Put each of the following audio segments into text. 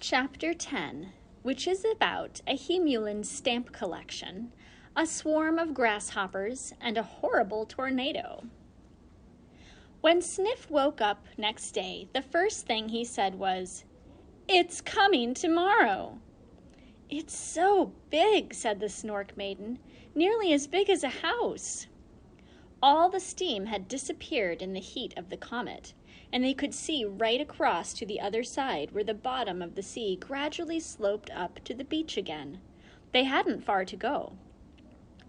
Chapter 10, which is about a Hemulan stamp collection, a swarm of grasshoppers, and a horrible tornado. When Sniff woke up next day, the first thing he said was, "It's coming tomorrow." "It's so big," said the Snork Maiden, "nearly as big as a house." All the steam had disappeared in the heat of the comet, and they could see right across to the other side where the bottom of the sea gradually sloped up to the beach again. They hadn't far to go.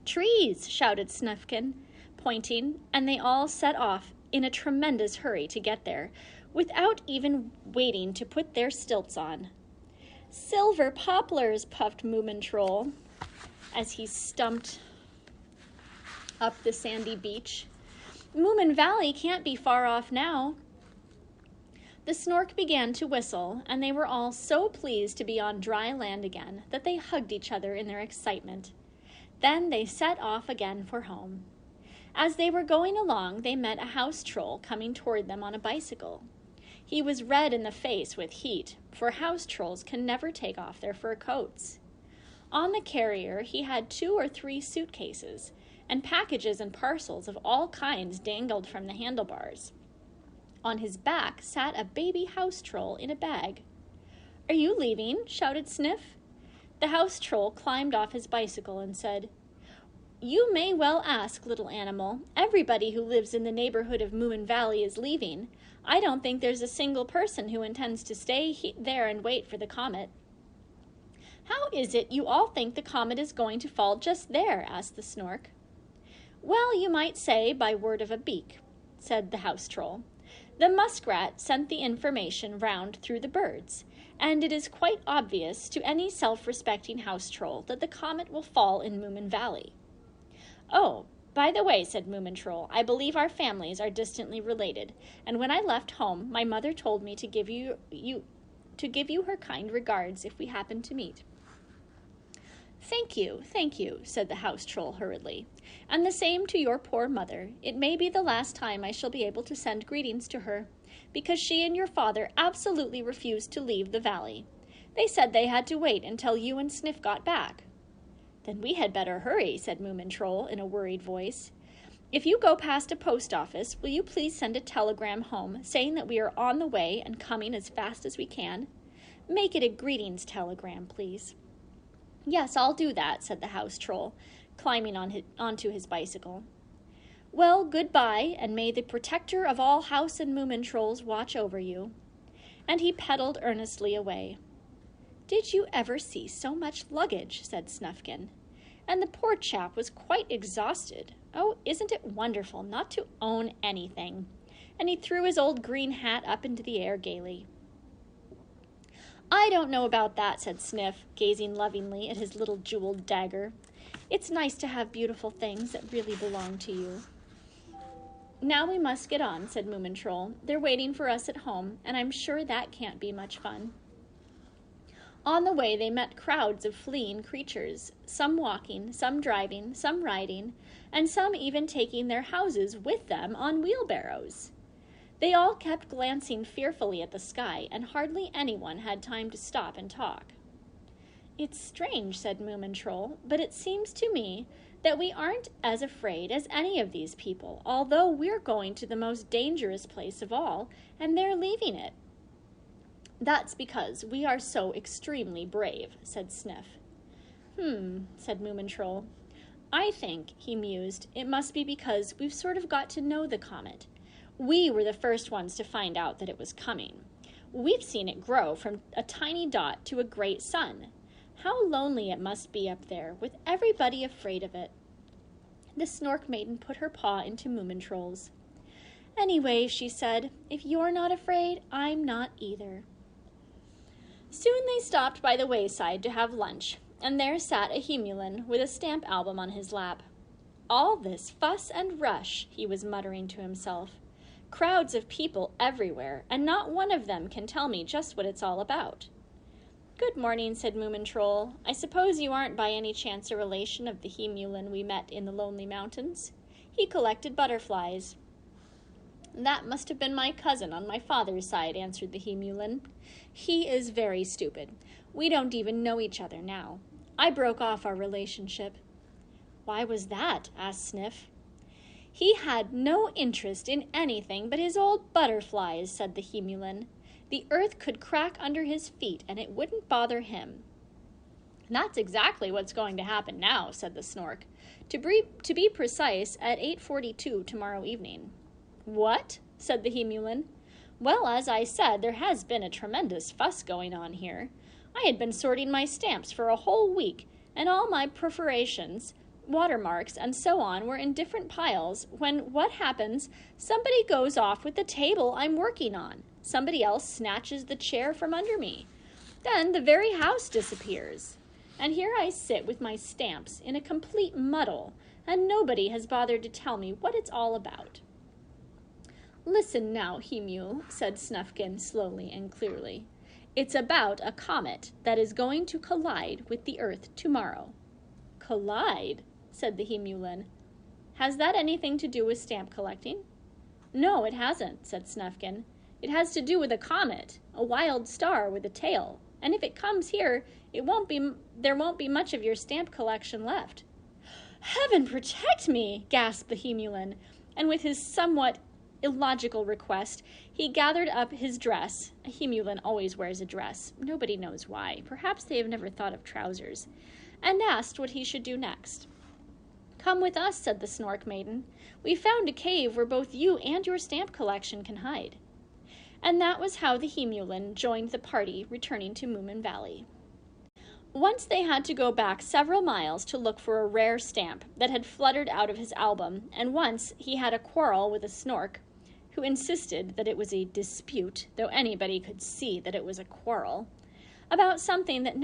"Trees!" shouted Snufkin, pointing, and they all set off in a tremendous hurry to get there, without even waiting to put their stilts on. "Silver poplars!" puffed Moomin Ch10 as he stumped up the sandy beach. "Moomin Valley can't be far off now." The Snork began to whistle, and they were all so pleased to be on dry land again that they hugged each other in their excitement. Then they set off again for home. As they were going along, they met a house troll coming toward them on a bicycle. He was red in the face with heat, for house trolls can never take off their fur coats. On the carrier, he had 2 or 3 suitcases, and packages and parcels of all kinds dangled from the handlebars. On his back sat a baby house troll in a bag. "Are you leaving?" shouted Sniff. The house troll climbed off his bicycle and said, "You may well ask, little animal. Everybody who lives in the neighborhood of Moomin Valley is leaving. I don't think there's a single person who intends to stay there and wait for the comet." "How is it you all think the comet is going to fall just there?" asked the Snork. "Well, you might say by word of a beak," said the house troll. "The muskrat sent the information round through the birds, and it is quite obvious to any self-respecting house troll that the comet will fall in Moomin Valley." "Oh, by the way," said Moomin Ch10, "I believe our families are distantly related, and when I left home, my mother told me to give you her kind regards if we happen to meet." Thank you," said the house troll hurriedly. "And the same to your poor mother. It may be the last time I shall be able to send greetings to her, because she and your father absolutely refused to leave the valley. They said they had to wait until you and Sniff got back." "Then we had better hurry," said Moomin Ch10 in a worried voice. "If you go past a post office, will you please send a telegram home saying that we are on the way and coming as fast as we can? Make it a greetings telegram, please." "Yes, I'll do that," said the house troll, climbing onto his bicycle. "Well, goodbye, and may the protector of all house and Moomin trolls watch over you." And he pedaled earnestly away. "Did you ever see so much luggage?" said Snufkin. And the poor chap was quite exhausted. Oh, isn't it wonderful not to own anything? And he threw his old green hat up into the air gaily. "I don't know about that," said Sniff, gazing lovingly at his little jeweled dagger. "It's nice to have beautiful things that really belong to you." "Now we must get on," said Moomin Ch10. "They're waiting for us at home, and I'm sure that can't be much fun." On the way they met crowds of fleeing creatures, some walking, some driving, some riding, and some even taking their houses with them on wheelbarrows. They all kept glancing fearfully at the sky, and hardly anyone had time to stop and talk. "It's strange," said Moomin Ch10, "but it seems to me that we aren't as afraid as any of these people, although we're going to the most dangerous place of all, and they're leaving it." "That's because we are so extremely brave," said Sniff. Said Moomin Ch10. "I think," he mused, "it must be because we've sort of got to know the comet. We were the first ones to find out that it was coming. We've seen it grow from a tiny dot to a great sun. How lonely it must be up there, with everybody afraid of it." The Snork Maiden put her paw into Moomin Ch10's. "Anyway," she said, "if you're not afraid, I'm not either." Soon they stopped by the wayside to have lunch, and there sat a Hemulan with a stamp album on his lap. "All this fuss and rush," he was muttering to himself. "Crowds of people everywhere, and not one of them can tell me just what it's all about." "Good morning," said Moomin Ch10. "I suppose you aren't by any chance a relation of the Hemulan we met in the Lonely Mountains?" He collected butterflies. That must have been my cousin on my father's side, answered the he-mulin. He is very stupid. We don't even know each other now. I broke off our relationship. Why was that? Asked Sniff. He had no interest in anything but his old butterflies, said the he-mulin. The earth could crack under his feet, and it wouldn't bother him. That's exactly what's going to happen now, said the Snork. To be precise, at 8:42 tomorrow evening. What? Said the he-mulin. Well, as I said, there has been a tremendous fuss going on here. I had been sorting my stamps for a whole week, and all my perforations, watermarks, and so on were in different piles, when what happens? Somebody goes off with the table I'm working on. Somebody else snatches the chair from under me. Then the very house disappears. And here I sit with my stamps in a complete muddle, and nobody has bothered to tell me what it's all about. Listen now, he-mule, said Snufkin slowly and clearly. It's about a comet that is going to collide with the Earth tomorrow. Collide? Said the he-mulin. Has that anything to do with stamp collecting? No, it hasn't, said Snufkin. It has to do with a comet, a wild star with a tail, and if it comes here, there won't be much of your stamp collection left. Heaven protect me, gasped the he-mulin, and with his somewhat illogical request, he gathered up his dress. A he-mulin always wears a dress. Nobody knows why. Perhaps they have never thought of trousers. And asked what he should do next. Come with us, said the Snork Maiden. We found a cave where both you and your stamp collection can hide. And that was how the he-mulin joined the party returning to Moomin Valley. Once they had to go back several miles to look for a rare stamp that had fluttered out of his album, and once he had a quarrel with a Snork, who insisted that it was a dispute, though anybody could see that it was a quarrel, about something that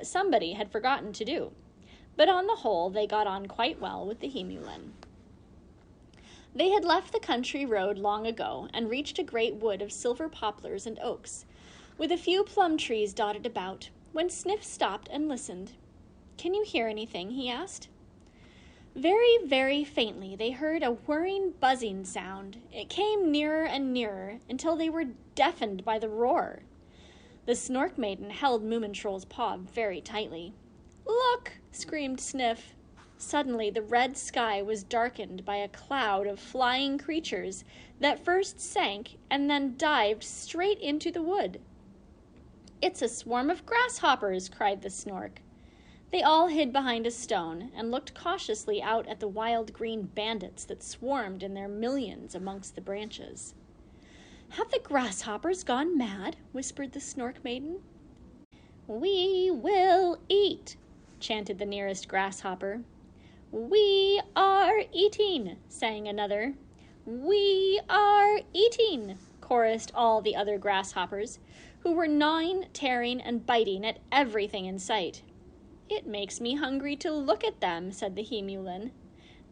somebody had forgotten to do. But on the whole, they got on quite well with the he-mulin. They had left the country road long ago and reached a great wood of silver poplars and oaks, with a few plum trees dotted about, when Sniff stopped and listened. Can you hear anything? He asked. Very, very faintly they heard a whirring, buzzing sound. It came nearer and nearer until they were deafened by the roar. The Snork Maiden held Moomin Troll's paw very tightly. Look! Screamed Sniff. Suddenly the red sky was darkened by a cloud of flying creatures that first sank and then dived straight into the wood. It's a swarm of grasshoppers, cried the Snork. They all hid behind a stone and looked cautiously out at the wild green bandits that swarmed in their millions amongst the branches. Have the grasshoppers gone mad? Whispered the Snork Maiden. We will eat, chanted the nearest grasshopper. We are eating, sang another. We are eating, chorused all the other grasshoppers, who were gnawing, tearing, and biting at everything in sight. It makes me hungry to look at them, said the he-mulin.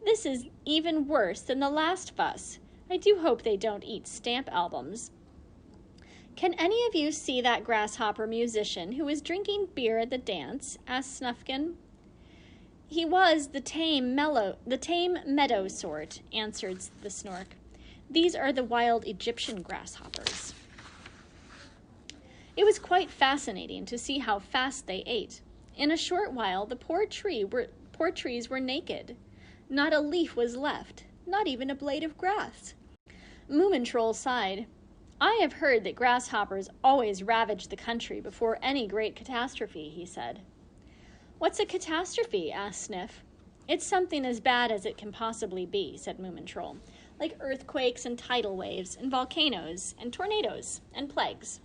This is even worse than the last fuss. I do hope they don't eat stamp albums. Can any of you see that grasshopper musician who is drinking beer at the dance? Asked Snufkin. He was the tame meadow sort, answered the Snork. These are the wild Egyptian grasshoppers. It was quite fascinating to see how fast they ate. In a short while, the poor trees were naked. Not a leaf was left, not even a blade of grass. Moomin Troll sighed. I have heard that grasshoppers always ravage the country before any great catastrophe, he said. What's a catastrophe? Asked Sniff. It's something as bad as it can possibly be, said Moomin Troll, like earthquakes and tidal waves and volcanoes and tornadoes and plagues.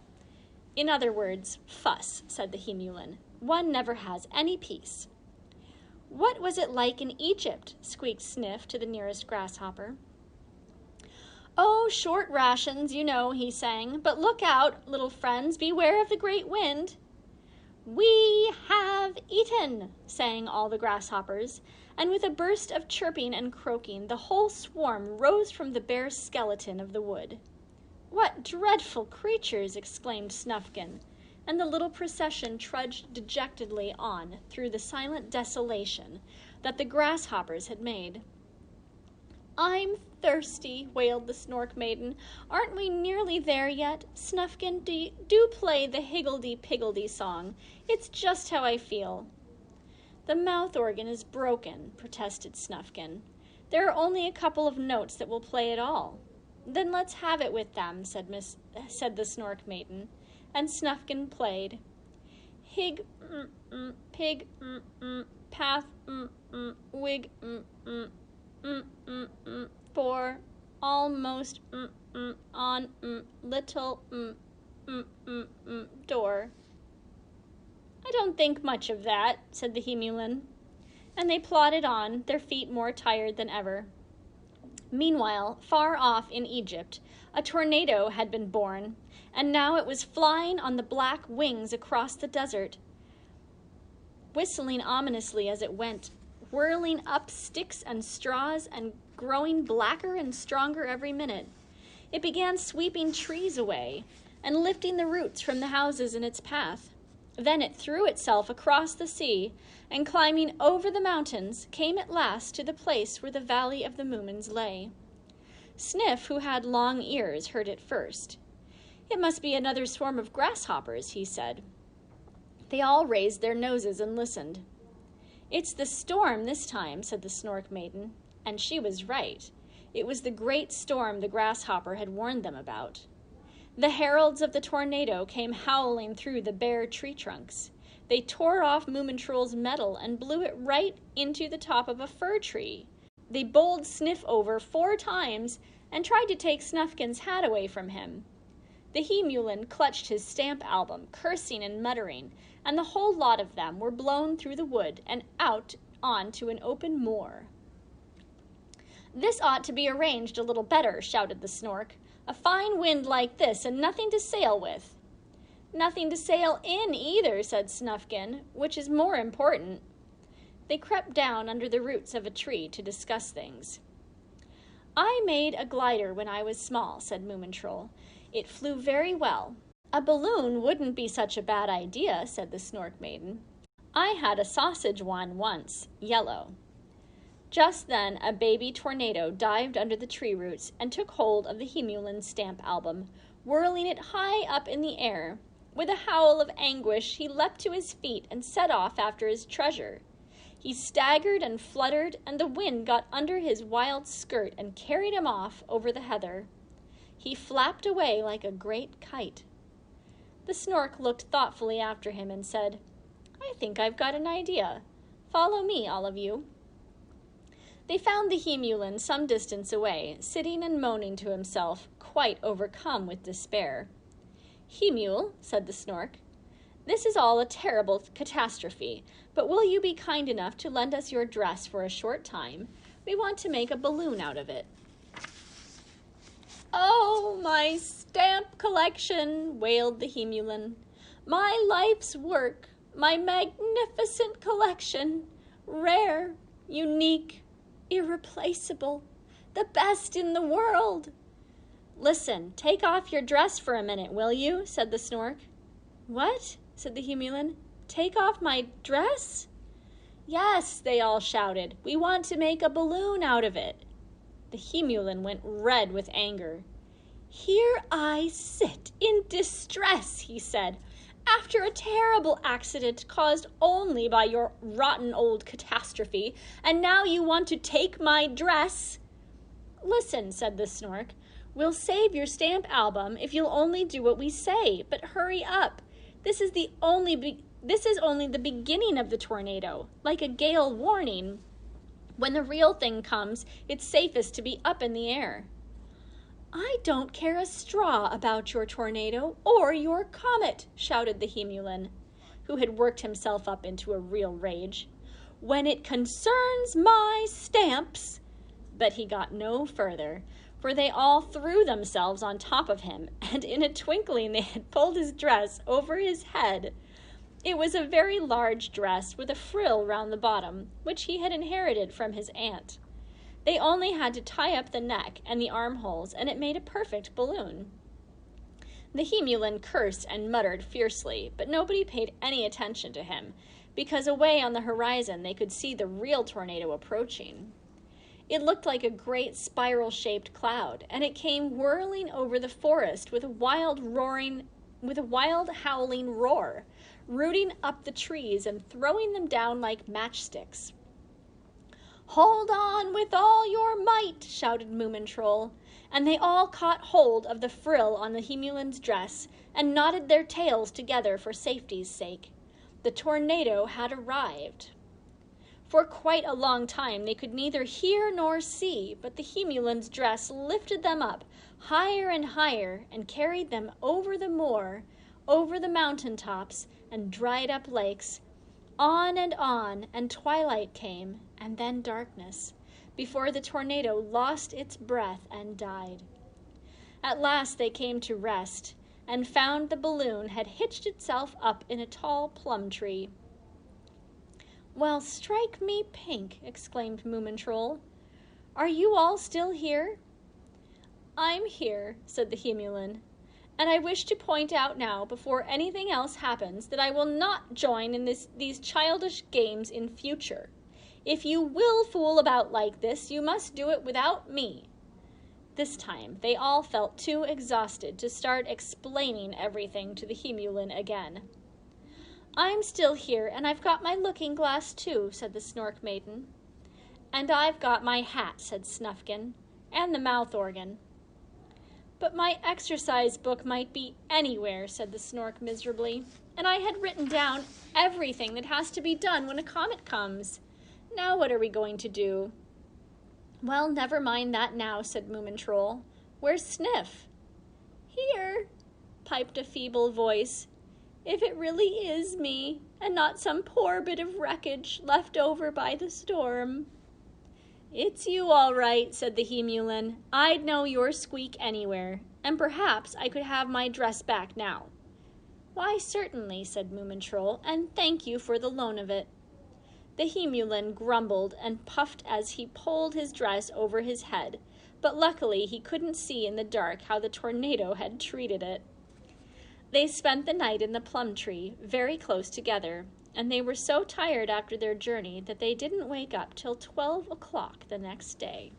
In other words, fuss, said the he-mulin. One never has any peace. What was it like in Egypt? Squeaked Sniff to the nearest grasshopper. Oh, short rations, you know, he sang. But look out, little friends, beware of the great wind. We have eaten, sang all the grasshoppers, and with a burst of chirping and croaking, the whole swarm rose from the bare skeleton of the wood. What dreadful creatures! Exclaimed Snufkin, and the little procession trudged dejectedly on through the silent desolation that the grasshoppers had made. I'm thirsty, wailed the Snork Maiden. Aren't we nearly there yet? Snufkin, do play the higgledy-piggledy song. It's just how I feel. The mouth organ is broken, protested Snufkin. There are only a couple of notes that will play at all. Then let's have it with them, said the Snork Maiden, and Snufkin played. Hig, pig, path, wig, for, almost, on, little, door. I don't think much of that, said the Hemulin, and they plodded on, their feet more tired than ever. Meanwhile, far off in Egypt, a tornado had been born, and now it was flying on the black wings across the desert, whistling ominously as it went, whirling up sticks and straws and growing blacker and stronger every minute. It began sweeping trees away and lifting the roots from the houses in its path. Then it threw itself across the sea, and climbing over the mountains, came at last to the place where the valley of the Moomins lay. Sniff, who had long ears, heard it first. It must be another swarm of grasshoppers, he said. They all raised their noses and listened. It's the storm this time, said the Snork Maiden, and she was right. It was the great storm the grasshopper had warned them about. The heralds of the tornado came howling through the bare tree trunks. They tore off Moomin Ch10's medal and blew it right into the top of a fir tree. They bowled Sniff over 4 times and tried to take Snufkin's hat away from him. The Hemulin clutched his stamp album, cursing and muttering, and the whole lot of them were blown through the wood and out onto an open moor. This ought to be arranged a little better, shouted the Snork. A fine wind like this and nothing to sail with. Nothing to sail in either, said Snufkin, which is more important. They crept down under the roots of a tree to discuss things. I made a glider when I was small, said Moomin Ch10. It flew very well. A balloon wouldn't be such a bad idea, said the Snork Maiden. I had a sausage one once, yellow. Just then a baby tornado dived under the tree roots and took hold of the Hemulin's stamp album, whirling it high up in the air. With a howl of anguish, he leapt to his feet and set off after his treasure. He staggered and fluttered, and the wind got under his wild skirt and carried him off over the heather. He flapped away like a great kite. The Snork looked thoughtfully after him and said, I think I've got an idea. Follow me, all of you. They found the Hemulin some distance away, sitting and moaning to himself, quite overcome with despair. Hemul, said the Snork, this is all a terrible catastrophe, but will you be kind enough to lend us your dress for a short time? We want to make a balloon out of it. Oh, my stamp collection, wailed the Hemulin. My life's work, my magnificent collection, rare, unique, irreplaceable, the best in the world. Listen, take off your dress for a minute, will you? Said the Snork. What? Said the Hemulin. Take off my dress? Yes, they all shouted. We want to make a balloon out of it. The Hemulin went red with anger. Here I sit in distress, he said, after a terrible accident caused only by your rotten old catastrophe, and now you want to take my dress? Listen, said the Snork, we'll save your stamp album if you'll only do what we say, but hurry up. This is only the beginning of the tornado, like a gale warning. When the real thing comes, it's safest to be up in the air. I don't care a straw about your tornado or your comet, shouted the Hemulin, who had worked himself up into a real rage. When it concerns my stamps. But he got no further, for they all threw themselves on top of him, and in a twinkling they had pulled his dress over his head. It was a very large dress with a frill round the bottom, which he had inherited from his aunt. They only had to tie up the neck and the armholes, and it made a perfect balloon. The Hemulin cursed and muttered fiercely, but nobody paid any attention to him, because away on the horizon they could see the real tornado approaching. It looked like a great spiral-shaped cloud, and it came whirling over the forest with a wild howling roar, rooting up the trees and throwing them down like matchsticks. "Hold on with all your might," shouted Moomin Troll, and they all caught hold of the frill on the Hemulin's dress and knotted their tails together for safety's sake. The tornado had arrived. For quite a long time they could neither hear nor see, but the Hemulin's dress lifted them up higher and higher and carried them over the moor, over the mountain tops and dried up lakes, on, and twilight came, and then darkness, before the tornado lost its breath and died. At last they came to rest, and found the balloon had hitched itself up in a tall plum tree. "Well, strike me pink," exclaimed Moomin Troll. "Are you all still here?" "I'm here," said the Hemulin, "and I wish to point out now, before anything else happens, that I will not join in these childish games in future. If you will fool about like this, you must do it without me." This time they all felt too exhausted to start explaining everything to the Hemulin again. "I'm still here, and I've got my looking-glass too," said the Snork Maiden. "And I've got my hat," said Snufkin, "and the mouth-organ." "But my exercise book might be anywhere," said the Snork miserably, "and I had written down everything that has to be done when a comet comes. Now what are we going to do?" "Well, never mind that now," said Moomin Troll. "Where's Sniff?" "Here," piped a feeble voice. "If it really is me, and not some poor bit of wreckage left over by the storm." "It's you, all right," said the Hemulin. "I'd know your squeak anywhere, and perhaps I could have my dress back now." "Why, certainly," said Moomin Troll, "and thank you for the loan of it." The Hemulin grumbled and puffed as he pulled his dress over his head, but luckily he couldn't see in the dark how the tornado had treated it. They spent the night in the plum tree, very close together, and they were so tired after their journey that they didn't wake up till 12 o'clock the next day.